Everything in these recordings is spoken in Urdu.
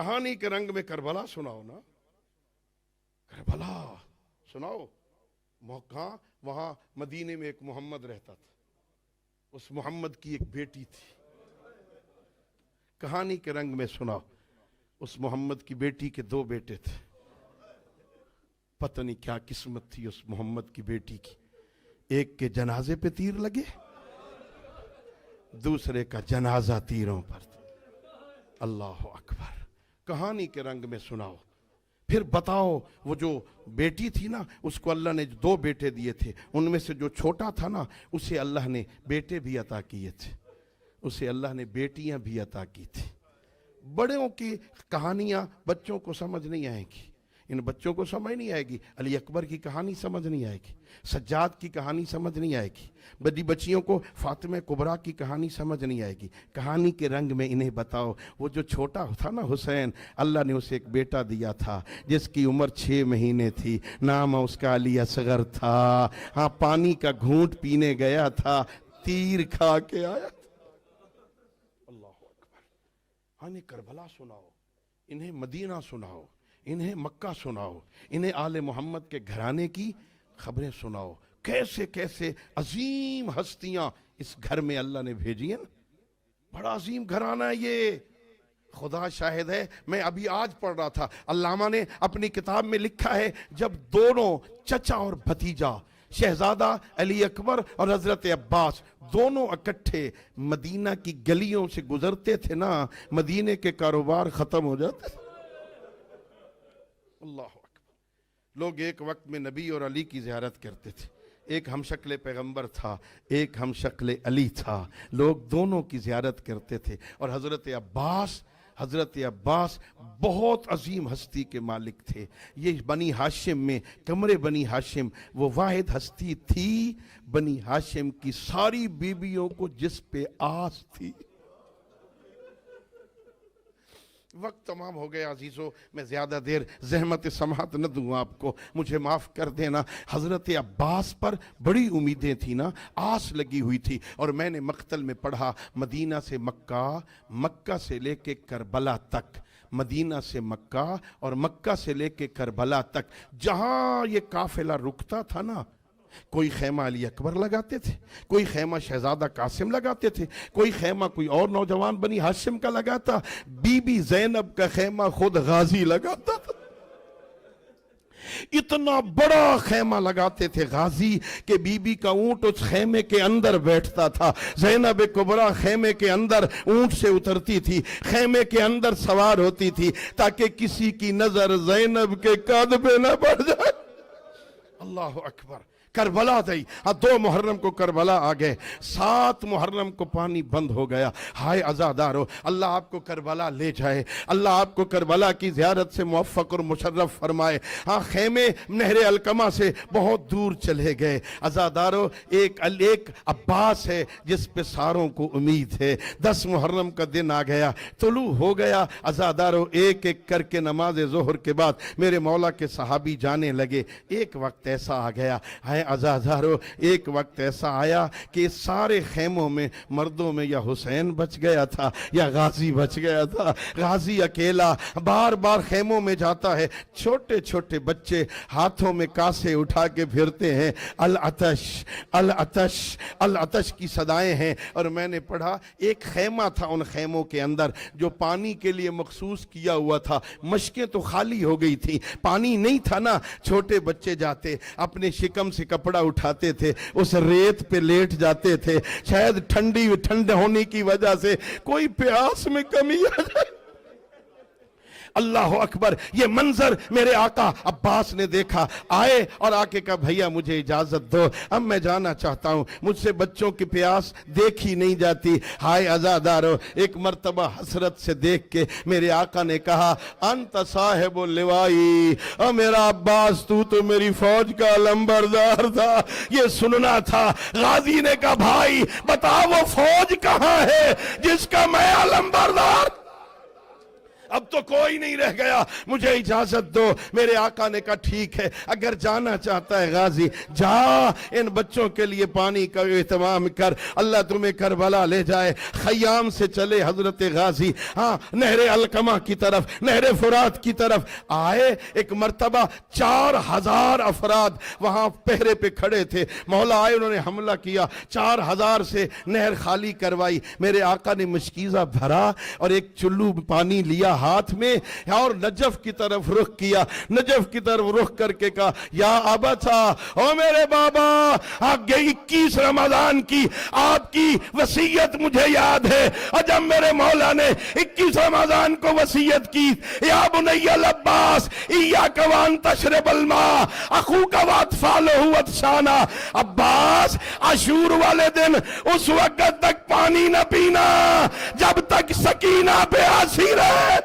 کہانی کے رنگ میں کربلا سناؤ نا، کربلا سناؤ۔ کہاں؟ وہاں مدینے میں ایک محمد رہتا تھا، اس محمد کی ایک بیٹی تھی، کہانی کے رنگ میں سناؤ۔ اس محمد کی بیٹی کے 2 بیٹے تھے، پتہ نہیں کیا قسمت تھی اس محمد کی بیٹی کی، ایک کے جنازے پہ تیر لگے، دوسرے کا جنازہ تیروں پر تھا۔ اللہ اکبر، کہانی کے رنگ میں سناؤ۔ پھر بتاؤ، وہ جو بیٹی تھی نا، اس کو اللہ نے 2 بیٹے دیے تھے، ان میں سے جو چھوٹا تھا نا، اسے اللہ نے بیٹے بھی عطا کیے تھے، اسے اللہ نے بیٹیاں بھی عطا کی تھی۔ بڑوں کی کہانیاں بچوں کو سمجھ نہیں آئے گی، ان بچوں کو سمجھ نہیں آئے گی۔ علی اکبر کی کہانی سمجھ نہیں آئے گی، سجاد کی کہانی سمجھ نہیں آئے گی، بڑی بچیوں کو فاطمہ کبریٰ کی کہانی سمجھ نہیں آئے گی۔ کہانی کے رنگ میں انہیں بتاؤ، وہ جو چھوٹا تھا نا حسین، اللہ نے اسے ایک بیٹا دیا تھا جس کی عمر 6 مہینے تھی، نام اس کا علی اصغر تھا۔ ہاں، پانی کا گھونٹ پینے گیا تھا، تیر کھا کے آیا تھا۔ اللہ اکبر، انہیں کربلا سناؤ، انہیں مدینہ سناؤ، انہیں مکہ سناؤ، انہیں آل محمد کے گھرانے کی خبریں سناؤ۔ کیسے کیسے عظیم ہستیاں اس گھر میں اللہ نے بھیجی ہیں، بڑا عظیم گھرانہ ہے یہ، خدا شاہد ہے۔ میں ابھی آج پڑھ رہا تھا، علامہ نے اپنی کتاب میں لکھا ہے، جب دونوں چچا اور بھتیجا شہزادہ علی اکبر اور حضرت عباس دونوں اکٹھے مدینہ کی گلیوں سے گزرتے تھے نا، مدینے کے کاروبار ختم ہو جاتے تھے۔ اللہ اکبر، لوگ ایک وقت میں نبی اور علی کی زیارت کرتے تھے، ایک ہم شکل پیغمبر تھا، ایک ہم شکل علی تھا، لوگ دونوں کی زیارت کرتے تھے۔ اور حضرت عباس بہت عظیم ہستی کے مالک تھے۔ یہ بنی ہاشم میں، کمرے بنی ہاشم وہ واحد ہستی تھی بنی ہاشم کی ساری بیویوں کو جس پہ آس تھی۔ وقت تمام ہو گیا عزیزو، میں زیادہ دیر زحمت سماعت نہ دوں آپ کو، مجھے معاف کر دینا۔ حضرت عباس پر بڑی امیدیں تھی نا، آس لگی ہوئی تھی، اور میں نے مقتل میں پڑھا، مدینہ سے مکہ، مکہ سے لے کے کربلا تک، مدینہ سے مکہ اور مکہ سے لے کے کربلا تک جہاں یہ قافلہ رکتا تھا نا، کوئی خیمہ علی اکبر لگاتے تھے، کوئی خیمہ شہزادہ قاسم لگاتے تھے، کوئی خیمہ کوئی اور نوجوان بنی ہاشم کا لگاتا، بی بی زینب کا خیمہ خود غازی لگاتا تھا۔ اتنا بڑا خیمہ لگاتے تھے غازی کہ بی بی کا اونٹ اس خیمے کے اندر بیٹھتا تھا، زینب کبریٰ خیمے کے اندر اونٹ سے اترتی تھی، خیمے کے اندر سوار ہوتی تھی تاکہ کسی کی نظر زینب کے قد پہ نہ پڑ جائے۔ اللہ اکبر، کربلا دی، 2 محرم کو کربلا آ گئے، 7 محرم کو پانی بند ہو گیا۔ ہائے عزادارو، اللہ آپ کو کربلا لے جائے، اللہ آپ کو کربلا کی زیارت سے موفق اور مشرف فرمائے۔ ہاں، خیمے نہر القمہ سے بہت دور چلے گئے۔ عزادارو، ایک عباس ہے جس پہ ساروں کو امید ہے۔ 10 محرم کا دن آ گیا، طلوع ہو گیا۔ عزادارو، ایک ایک کر کے نماز ظہر کے بعد میرے مولا کے صحابی جانے لگے۔ ایک وقت ایسا آ گیا، عزادارو، ایک وقت ایسا آیا کہ سارے خیموں میں مردوں میں یا حسین بچ گیا تھا یا غازی بچ گیا تھا۔ غازی اکیلا بار بار خیموں میں جاتا ہے، چھوٹے چھوٹے بچے ہاتھوں میں کاسے اٹھا کے پھرتے ہیں، العطش العطش العطش کی صدائیں ہیں۔ اور میں نے پڑھا ایک خیمہ تھا ان خیموں کے اندر جو پانی کے لیے مخصوص کیا ہوا تھا، مشکیں تو خالی ہو گئی تھی، پانی نہیں تھا نا، چھوٹے بچے جاتے اپنے شکم سے کپڑا اٹھاتے تھے، اس ریت پہ لیٹ جاتے تھے، شاید ٹھنڈ ہونے کی وجہ سے کوئی پیاس میں کمی آ جائے۔ اللہ اکبر، یہ منظر میرے آقا عباس نے دیکھا، آئے اور آکے کہا بھیا مجھے اجازت دو، اب میں جانا چاہتا ہوں، مجھ سے بچوں کی پیاس دیکھی نہیں جاتی۔ ہائے عزادارو، ایک مرتبہ حسرت سے دیکھ کے میرے آقا نے کہا انت صاحب اللوائی، اور میرا عباس تو میری فوج کا لمبردار تھا۔ یہ سننا تھا۔ غازی نے کہا بھائی بتا وہ فوج کہاں ہے جس کا میں لمبردار؟ اب تو کوئی نہیں رہ گیا، مجھے اجازت دو۔ میرے آقا نے کہا ٹھیک ہے، اگر جانا چاہتا ہے غازی جا، ان بچوں کے لیے پانی کا اہتمام کر، اللہ تمہیں کربلا لے جائے۔ خیام سے چلے حضرت غازی، ہاں نہر القمہ کی طرف، نہر فرات کی طرف آئے۔ ایک مرتبہ 4000 افراد وہاں پہرے پہ کھڑے تھے، مولا آئے، انہوں نے حملہ کیا، 4000 سے نہر خالی کروائی۔ میرے آقا نے مشکیزہ بھرا اور ایک چلو پانی لیا ہاتھ میں اور نجف کی طرف رخ کیا، نجف کی طرف رخ کر کے کہا یا ابتا، او میرے بابا، آگے 21 رمضان کی آپ کی وصیت مجھے یاد ہے، اور جب میرے مولا نے 21 رمضان کو وصیت کی، یا بنی العباس ایاک وان تشرب الماء اخوک واطفالہ واتشانا، عباس عاشور والے دن اس وقت تک پانی نہ پینا جب تک سکینہ پہ آسی رہے۔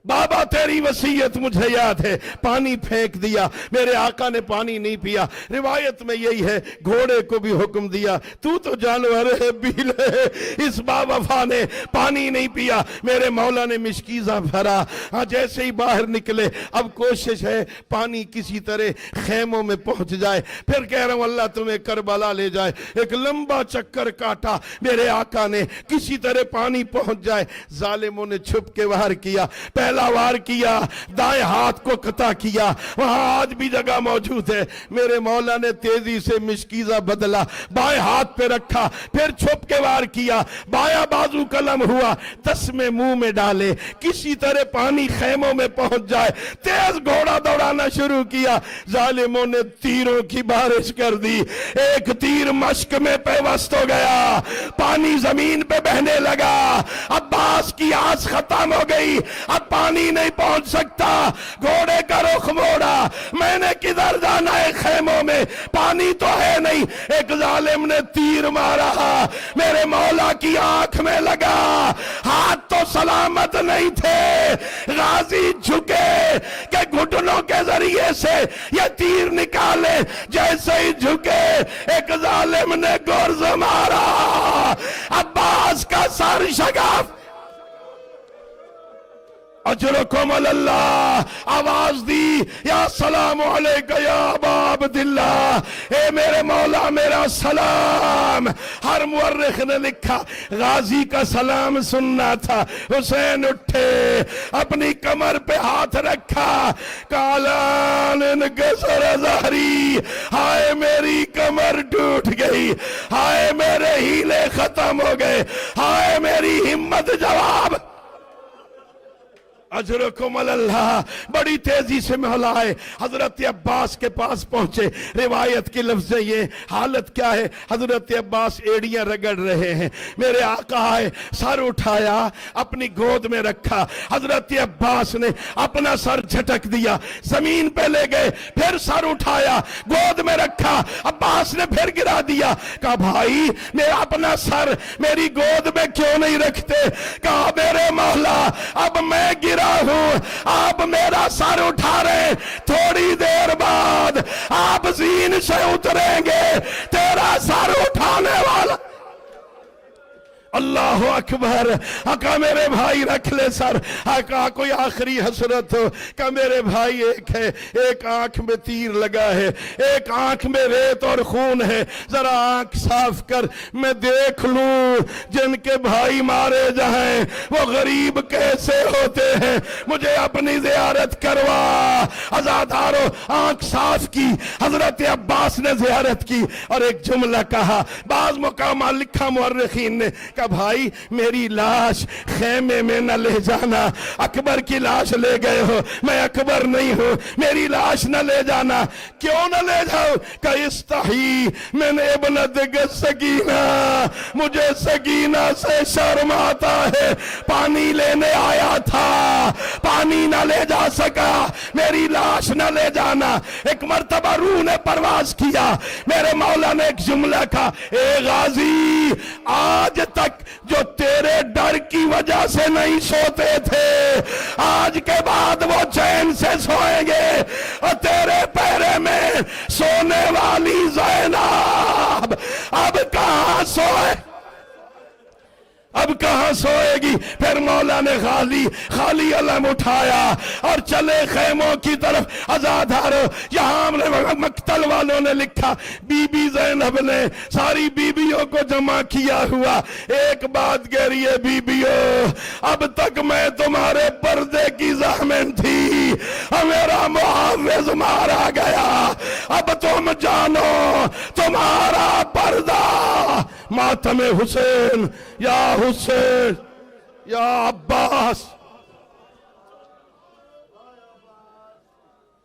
بابا تیری وصیت مجھے یاد ہے، پانی پھینک دیا، میرے آقا نے پانی نہیں پیا۔ روایت میں یہی ہے گھوڑے کو بھی حکم دیا تو جانور ہے پی لے، اس با وفا نے پانی نہیں پیا۔ میرے مولا نے مشکیزہ بھرا، ہاں جیسے ہی باہر نکلے اب کوشش ہے پانی کسی طرح خیموں میں پہنچ جائے، پھر کہہ رہا ہوں اللہ تمہیں کربلا لے جائے۔ ایک لمبا چکر کاٹا میرے آقا نے، کسی طرح پانی پہنچ جائے۔ ظالموں نے چھپ کے وار کیا، پہلا وار کیا، دائیں ہاتھ کو قطع کیا، وہاں آج بھی جگہ موجود ہے۔ میرے مولا نے تیزی سے مشکیزہ بدلا، بائیں ہاتھ پہ رکھا، پھر چھپ کے وار کیا، بایاں بازو قلم ہوا، تسمے منہ میں ڈالے، کسی طرح پانی خیموں میں پہنچ جائے، تیز گھوڑا دوڑانا شروع کیا۔ ظالموں نے تیروں کی بارش کر دی، ایک تیر مشک میں پیوست ہو گیا، پانی زمین پہ بہنے لگا۔ عباس کی آس ختم ہو گئی، اب پانی نہیں پہنچ سکتا، گھوڑے کا رخ موڑا، میں نے کدھر جانا ہے، خیموں میں پانی تو ہے نہیں۔ ایک ظالم نے تیر مارا، میرے مولا کی آنکھ میں لگا، ہاتھ تو سلامت نہیں تھے، غازی جھکے کہ گھٹنوں کے ذریعے سے یہ تیر نکالے، جیسے ہی جھکے ایک ظالم نے گرز مارا، عباس کا سر شگاف۔ اجرکم اللہ، آواز دی یا سلام علیکہ یا ابا عبداللہ، اے میرے مولا میرا سلام۔ ہر مورخ نے لکھا غازی کا سلام سننا تھا۔ حسین اٹھے، اپنی کمر پہ ہاتھ رکھا، کالان انکسر ظہری، ہائے میری کمر ٹوٹ گئی، ہائے میرے ہیلے ختم ہو گئے، ہائے میری ہمت جواب۔ اجرکم اللہ، بڑی تیزی سے مولا آئے، حضرت عباس کے پاس پہنچے۔ روایت کے لفظ یہ، حالت کیا ہے، حضرت عباس ایڑیاں رگڑ رہے ہیں، میرے آقا آئے، سر اٹھایا، اپنی گود میں رکھا، حضرت عباس نے اپنا سر جھٹک دیا، زمین پہ لے گئے، پھر سر اٹھایا، گود میں رکھا، عباس نے پھر گرا دیا، کہا بھائی میں اپنا سر میری گود میں کیوں نہیں رکھتے؟ کہا میرے مولا اب میں گرا ہوں، آپ میرا سر اٹھا رہے، تھوڑی دیر بعد آپ زین سے اتریں گے، تیرا سر اٹھانے والا۔ اللہ اکبر۔ آقا میرے بھائی رکھ لے سر، آقا کوئی آخری حسرت ہو، کہ میرے بھائی ایک ہے، ایک آنکھ میں تیر لگا ہے، ایک آنکھ میں ریت اور خون ہے، ذرا آنکھ صاف کر میں دیکھ لوں جن کے بھائی مارے جائیں وہ غریب کیسے ہوتے ہیں، مجھے اپنی زیارت کروا۔ عزادارو آنکھ صاف کی، حضرت عباس نے زیارت کی اور ایک جملہ کہا، بعض مقامات لکھا مورخین نے کہ بھائی میری لاش خیمے میں نہ لے جانا، اکبر کی لاش لے گئے ہو، میں اکبر نہیں ہوں، میری لاش نہ لے جانا۔ کیوں نہ لے جاؤ؟ کہ استحی من ابنتک سکینہ، مجھے سکینہ سے شرم آتا ہے، پانی لینے آیا تھا، پانی نہ لے جا سکا، میری لاش نہ لے جانا۔ ایک مرتبہ روح نے پرواز کیا، میرے مولا نے ایک جملہ کہا، اے غازی آج تک جو تیرے ڈر کی وجہ سے نہیں سوتے تھے، آج کے بعد وہ چین سے سوئیں گے، اور تیرے پہرے میں سونے والی زینب اب کہاں سوئے؟ اب کہاں سوئے گی؟ پھر مولا نے خالی علم اٹھایا اور چلے خیموں کی طرف۔ عزادارو، یہاں مقتل والوں نے لکھا بی بی زینب نے ساری بیویوں کو جمع کیا ہوا، ایک بات کہہ رہی ہے، بیویوں اب تک میں تمہارے پردے کی ضامن تھی، میرا محافظ مارا گیا، اب تم جانو تمہارا پردہ ماتم حسین، یا حسین یا عباس۔